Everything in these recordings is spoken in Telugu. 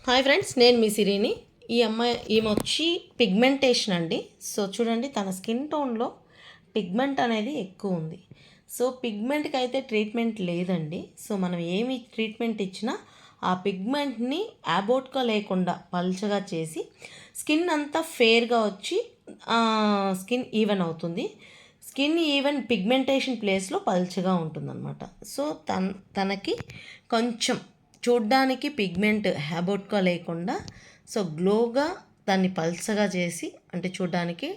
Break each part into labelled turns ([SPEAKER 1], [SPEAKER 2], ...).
[SPEAKER 1] హాయ్ ఫ్రెండ్స్, నేను మీ సిరిని. ఈమె వచ్చి పిగ్మెంటేషన్ అండి. సో చూడండి, తన స్కిన్ టోన్లో పిగ్మెంట్ అనేది ఎక్కువ ఉంది. సో పిగ్మెంట్కి అయితే ట్రీట్మెంట్ లేదండి. సో మనం ఏమి ట్రీట్మెంట్ ఇచ్చినా ఆ పిగ్మెంట్ని అబౌట్గా లేకుండా పల్చగా చేసి స్కిన్ అంతా ఫేర్గా వచ్చి స్కిన్ ఈవెన్ అవుతుంది. స్కిన్ ఈవెన్ పిగ్మెంటేషన్ ప్లేస్లో పల్చగా ఉంటుందన్నమాట. సో తనకి కొంచెం చూడ్డానికి పిగ్మెంట్ హ్యాబోట్గా లేకుండా సో గ్లోగా దాన్ని పల్చగా చేసి, అంటే చూడ్డానికి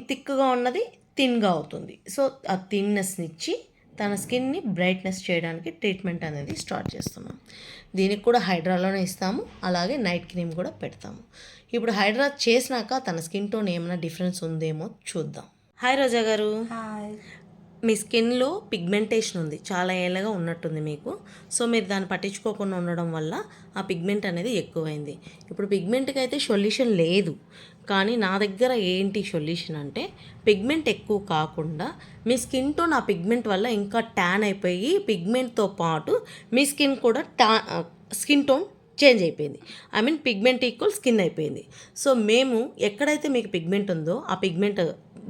[SPEAKER 1] థిక్గా ఉన్నది థిన్గా అవుతుంది. సో ఆ థిన్నెస్ని ఇచ్చి తన స్కిన్ని బ్రైట్నెస్ చేయడానికి ట్రీట్మెంట్ అనేది స్టార్ట్ చేస్తున్నాం. దీనికి కూడా హైడ్రాలోనే ఇస్తాము, అలాగే నైట్ క్రీమ్ కూడా పెడతాము. ఇప్పుడు హైడ్రా చేసినాక తన స్కిన్ టోన్ ఏమైనా డిఫరెన్స్ ఉందేమో చూద్దాం. హాయ్ రోజా గారు.
[SPEAKER 2] హాయ్.
[SPEAKER 1] మీ స్కిన్లో పిగ్మెంటేషన్ ఉంది, చాలా ఏళ్ళగా ఉన్నట్టుంది మీకు. సో మీరు దాన్ని పట్టించుకోకుండా ఉండడం వల్ల ఆ పిగ్మెంట్ అనేది ఎక్కువైంది. ఇప్పుడు పిగ్మెంట్కి అయితే సొల్యూషన్ లేదు, కానీ నా దగ్గర ఏంటి సొల్యూషన్ అంటే, పిగ్మెంట్ ఎక్కువ కాకుండా మీ స్కిన్ టోన్ ఆ పిగ్మెంట్ వల్ల ఇంకా ట్యాన్ అయిపోయి పిగ్మెంట్తో పాటు మీ స్కిన్ కూడా స్కిన్ టోన్ చేంజ్ అయిపోయింది. I mean pigment equal skin అయిపోయింది. సో మేము ఎక్కడైతే మీకు పిగ్మెంట్ ఉందో ఆ పిగ్మెంట్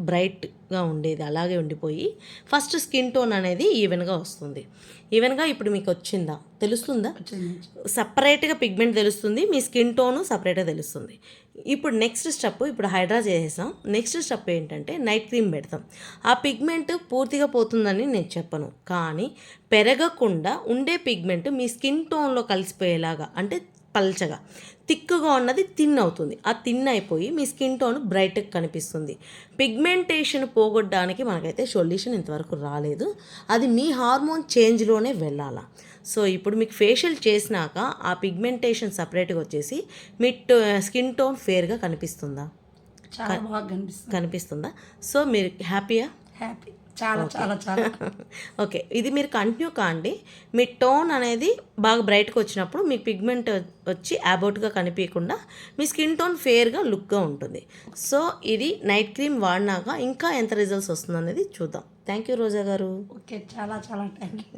[SPEAKER 1] బ్రైట్గా ఉండేది అలాగే ఉండిపోయి ఫస్ట్ స్కిన్ టోన్ అనేది ఈవెన్గా వస్తుంది. ఈవెన్గా ఇప్పుడు మీకు వచ్చిందా, తెలుస్తుందా? సపరేట్గా పిగ్మెంట్ తెలుస్తుంది, మీ స్కిన్ టోను సపరేట్గా తెలుస్తుంది. ఇప్పుడు నెక్స్ట్ స్టెప్, ఇప్పుడు హైడ్రా చేసేసాం. నెక్స్ట్ స్టెప్ ఏంటంటే నైట్ క్రీమ్ పెడతాం. ఆ పిగ్మెంట్ పూర్తిగా పోతుందని నేను చెప్పను, కానీ పెరగకుండా ఉండే పిగ్మెంట్ మీ స్కిన్ టోన్లో కలిసిపోయేలాగా, అంటే పల్చగా థిక్గా ఉన్నది థిన్ అవుతుంది. ఆ థిన్ అయిపోయి మీ స్కిన్ టోన్ బ్రైట్గా కనిపిస్తుంది. పిగ్మెంటేషన్ పోగొట్టడానికి మనకైతే సొల్యూషన్ ఇంతవరకు రాలేదు. అది మీ హార్మోన్ చేంజ్లోనే వెళ్ళాలా. సో ఇప్పుడు మీకు ఫేషియల్ చేసినాక ఆ పిగ్మెంటేషన్ సపరేట్గా వచ్చేసి మీ స్కిన్ టోన్ ఫేర్గా కనిపిస్తుందా?
[SPEAKER 2] చాలా బాగా
[SPEAKER 1] కనిపిస్తుందా? సో మీరు హ్యాపీయా?
[SPEAKER 2] హ్యాపీ, చాలా చాలా చాలా.
[SPEAKER 1] ఓకే, ఇది మీరు కంటిన్యూ కాండి. మీ టోన్ అనేది బాగా బ్రైట్గా వచ్చినప్పుడు మీ పిగ్మెంట్ వచ్చి అబౌట్గా కనిపించకుండా మీ స్కిన్ టోన్ ఫేర్గా లుక్గా ఉంటుంది. సో ఇది నైట్ క్రీమ్ వాడినాక ఇంకా ఎంత రిజల్ట్స్ వస్తుంది అనేది చూద్దాం. థ్యాంక్ యూ రోజా గారు.
[SPEAKER 2] ఓకే, చాలా చాలా థ్యాంక్ యూ.